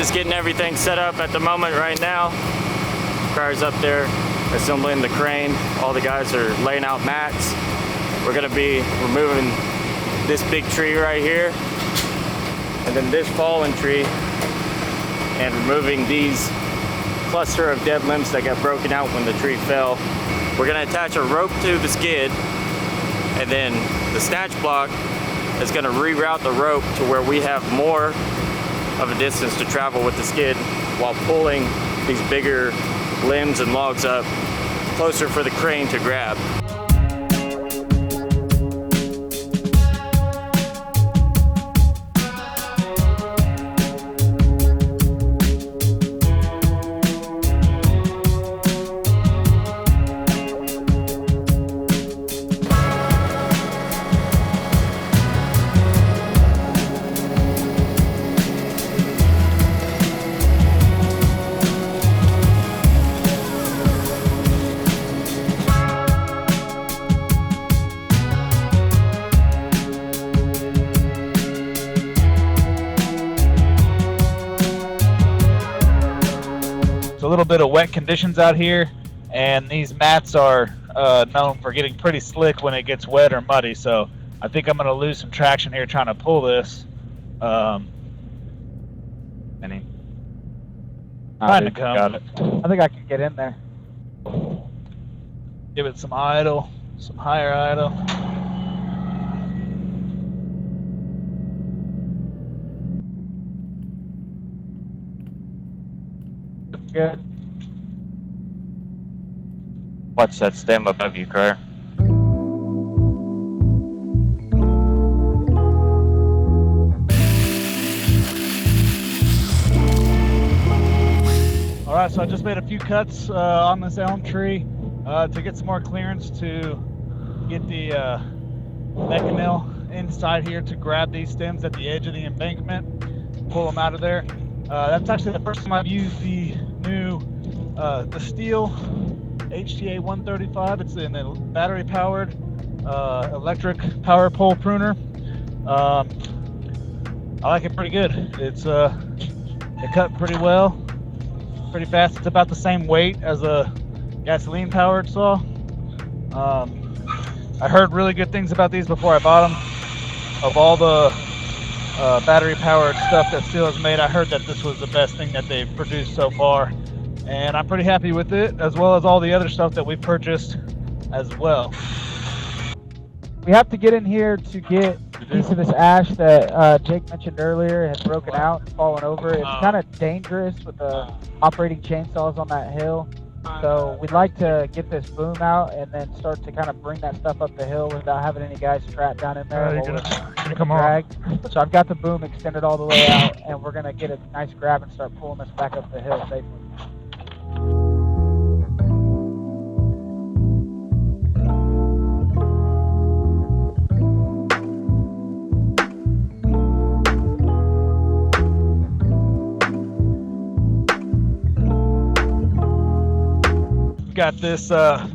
just getting everything set up at the moment right now. Cars up there assembling the crane. All the guys are laying out mats. We're gonna be removing this big tree right here, and then this fallen tree, and removing these cluster of dead limbs that got broken out when the tree fell. We're gonna attach a rope to the skid, and then the snatch block is gonna reroute the rope to where we have more of a distance to travel with the skid while pulling these bigger limbs and logs up closer for the crane to grab. A little bit of wet conditions out here, and these mats are known for getting pretty slick when it gets wet or muddy, so I think I'm going to lose some traction here trying to pull this. Trying to come. Got it. I think I can get in there. Give it some idle, some higher idle. Good. Watch that stem above you, Crier. All right, so I just made a few cuts on this elm tree to get some more clearance to get the mechanil inside here to grab these stems at the edge of the embankment, pull them out of there. That's actually the first time I've used the new the steel HTA 135. It's in a battery powered electric power pole pruner. I like it pretty good. It's it cut pretty well, pretty fast. It's about the same weight as a gasoline powered saw. I heard really good things about these before I bought them. Of all the battery powered stuff that Steel has made, I heard that this was the best thing that they've produced so far, and I'm pretty happy with it, as well as all the other stuff that we purchased as well. We have to get in here to get a piece of this ash that Jake mentioned earlier had broken out and fallen over. It's kind of dangerous with the operating chainsaws on that hill. So we'd like to get this boom out and then start to kind of bring that stuff up the hill without having any guys trapped down in there. You're gonna come on. So I've got the boom extended all the way out, and we're gonna get a nice grab and start pulling this back up the hill safely. Got this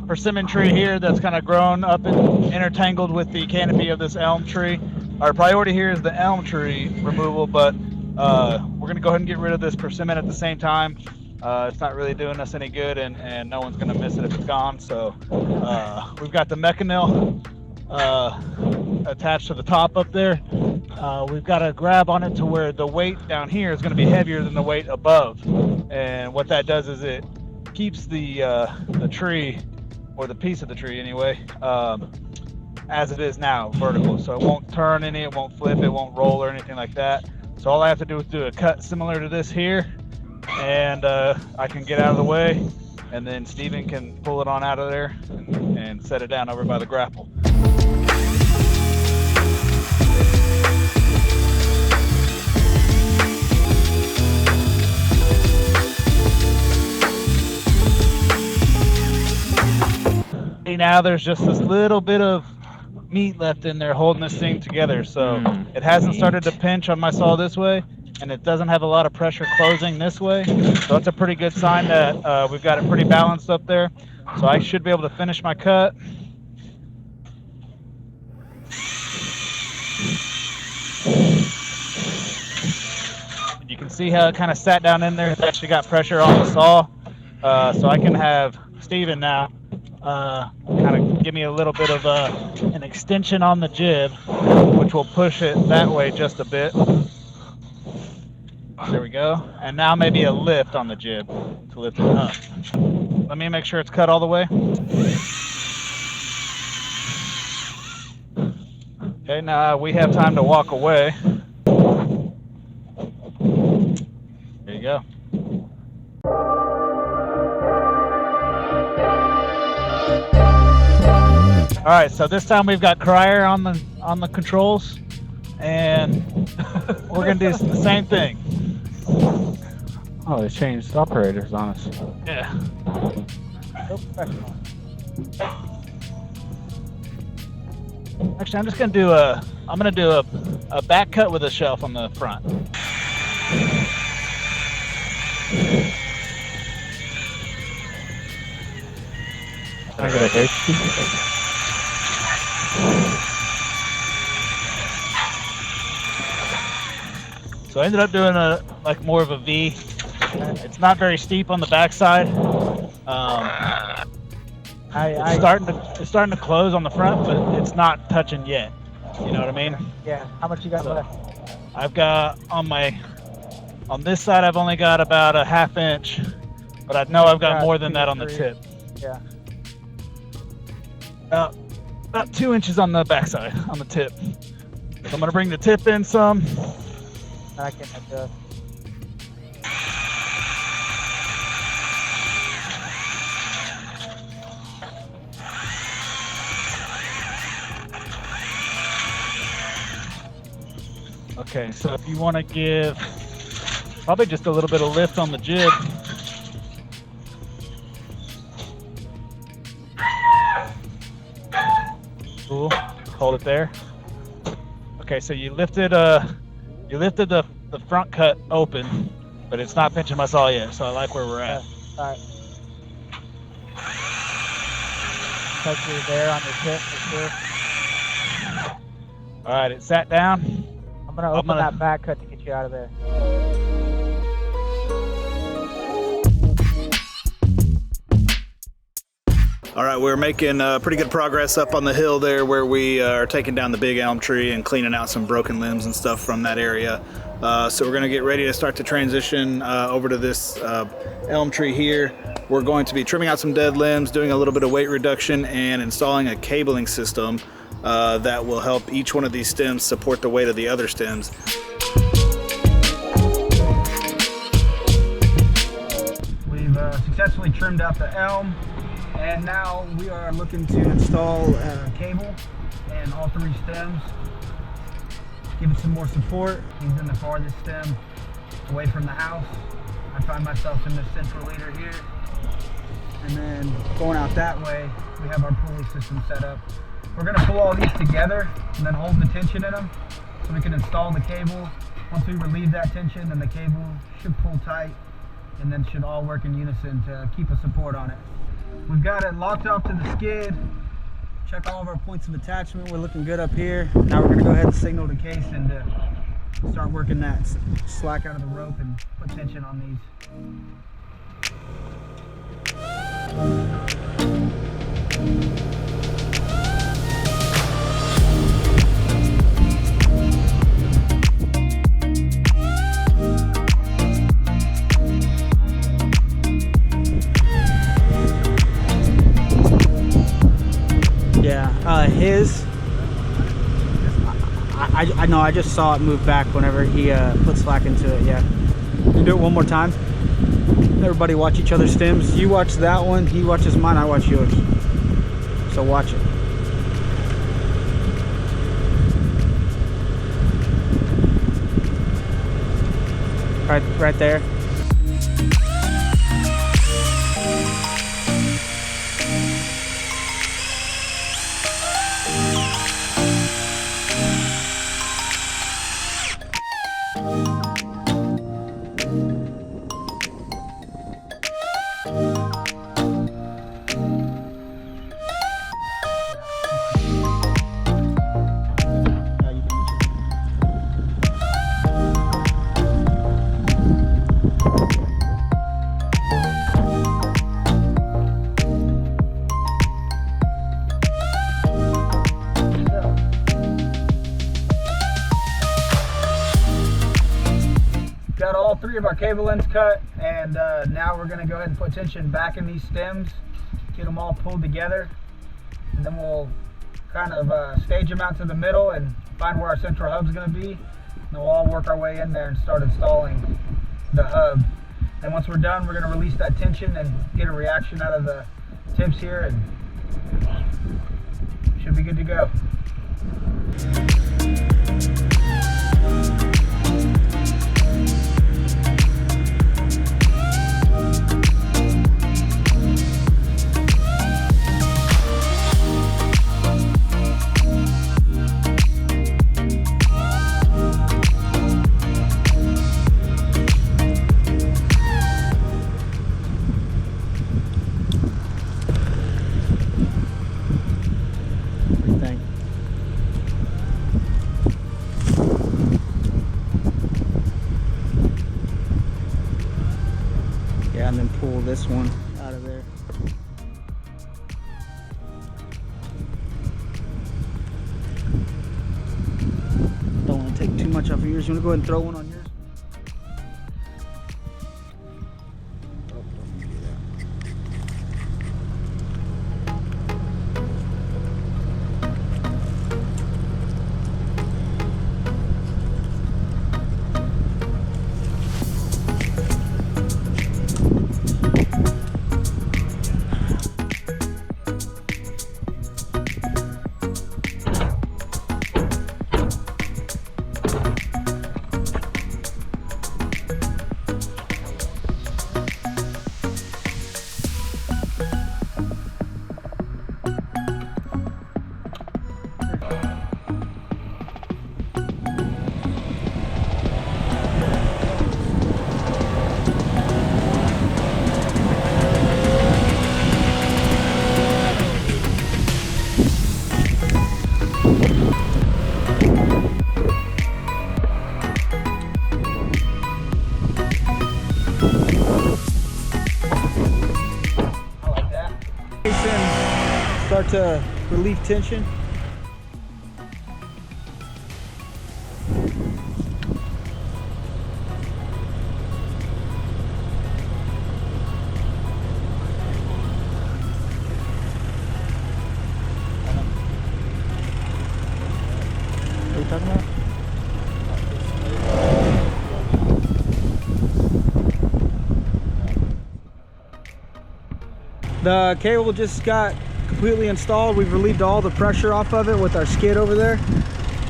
persimmon tree here that's kind of grown up and intertangled with the canopy of this elm tree. Our priority here is the elm tree removal, but we're going to go ahead and get rid of this persimmon at the same time. It's not really doing us any good, and no one's going to miss it if it's gone. So we've got the mechanil attached to the top up there. We've got to grab on it to where the weight down here is going to be heavier than the weight above. And what that does is it keeps the tree, or the piece of the tree anyway, as it is now, vertical. So it won't turn any, it won't flip, it won't roll or anything like that. So all I have to do is do a cut similar to this here, and I can get out of the way, and then Steven can pull it on out of there and set it down over by the grapple. Now there's just this little bit of meat left in there holding this thing together, so it hasn't started to pinch on my saw this way, and it doesn't have a lot of pressure closing this way, so that's a pretty good sign that we've got it pretty balanced up there. So I should be able to finish my cut. You can See how it kind of sat down in there? It's actually got pressure on the saw. So I can have Steven now kind of give me a little bit of an extension on the jib, which will push it that way just a bit. There we go. And now maybe a lift on the jib to lift it up. Let me make sure it's cut all the way. Okay, now we have time to walk away. There you go. All right, so this time we've got Crier on the controls, and we're gonna do the same thing. Oh, they changed operators on us. Yeah. Actually, I'm just gonna do a back cut with a shelf on the front. I got a HP. So I ended up doing more of a V. It's not very steep on the backside. It's starting to close on the front, but it's not touching yet. You know what I mean? Yeah. How much you got left? I've got on this side I've only got about a ½ inch, but I know I've got more than that on the tip. Yeah. About 2 inches on the backside on the tip. So I'm gonna bring the tip in some. I can adjust. Okay, so if you want to give probably just a little bit of lift on the jib. Cool. Hold it there. Okay, so you lifted the front cut open, but it's not pinching my saw yet, so I like where we're at. All right. Touch you there on your tip for sure. All right, it sat down. I'm gonna open that back cut to get you out of there. All right, we're making pretty good progress up on the hill there where we are taking down the big elm tree and cleaning out some broken limbs and stuff from that area. So we're gonna get ready to start to transition over to this elm tree here. We're going to be trimming out some dead limbs, doing a little bit of weight reduction, and installing a cabling system that will help each one of these stems support the weight of the other stems. We've successfully trimmed out the elm, and now we are looking to install a cable and all 3 stems. Give it some more support. He's in the farthest stem away from the house. I find myself in the central leader here. And then going out that way, we have our pulley system set up. We're gonna pull all these together and then hold the tension in them so we can install the cable. Once we relieve that tension, then the cable should pull tight and then should all work in unison to keep a support on it. We've got it locked off to the skid. Check all of our points of attachment. We're looking good up here. Now we're gonna go ahead and signal the case and start working that slack out of the rope and put tension on these. I know, I just saw it move back whenever he put slack into it. Yeah, you do it one more time. Everybody watch each other's stems. You watch that one, he watches mine, I watch yours. So watch it. Right there. 3 of our cable ends cut, and now we're gonna go ahead and put tension back in these stems, get them all pulled together, and then we'll kind of stage them out to the middle and find where our central hub's gonna be. And then we'll all work our way in there and start installing the hub. And once we're done, we're gonna release that tension and get a reaction out of the tips here, and should be good to go. Yeah, and then pull this one out of there. Don't want to take too much off of yours. You want to go ahead and throw one on yours? Start to relieve tension. What are you talking about? The cable just got completely installed. We've relieved all the pressure off of it with our skid over there,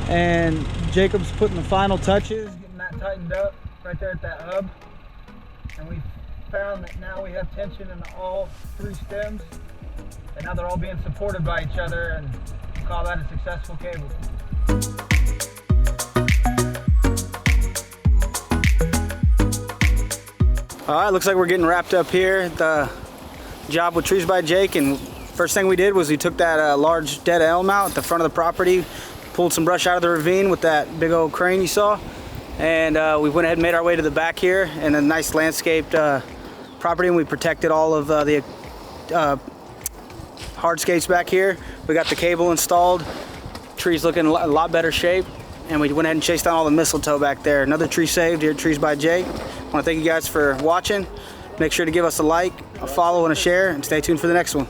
and Jacob's putting the final touches, getting that tightened up right there at that hub. And we found that now we have tension in all 3 stems, and now they're all being supported by each other, and we'll call that a successful cable. All right, looks like we're getting wrapped up here at the job with Trees by Jake, and first thing we did was we took that large dead elm out at the front of the property, pulled some brush out of the ravine with that big old crane you saw, and we went ahead and made our way to the back here in a nice landscaped property, and we protected all of the hardscapes back here. We got the cable installed, trees looking a lot better shape, and we went ahead and chased down all the mistletoe back there. Another tree saved here at Trees by Jake. I want to thank you guys for watching. Make sure to give us a like, a follow, and a share, and stay tuned for the next one.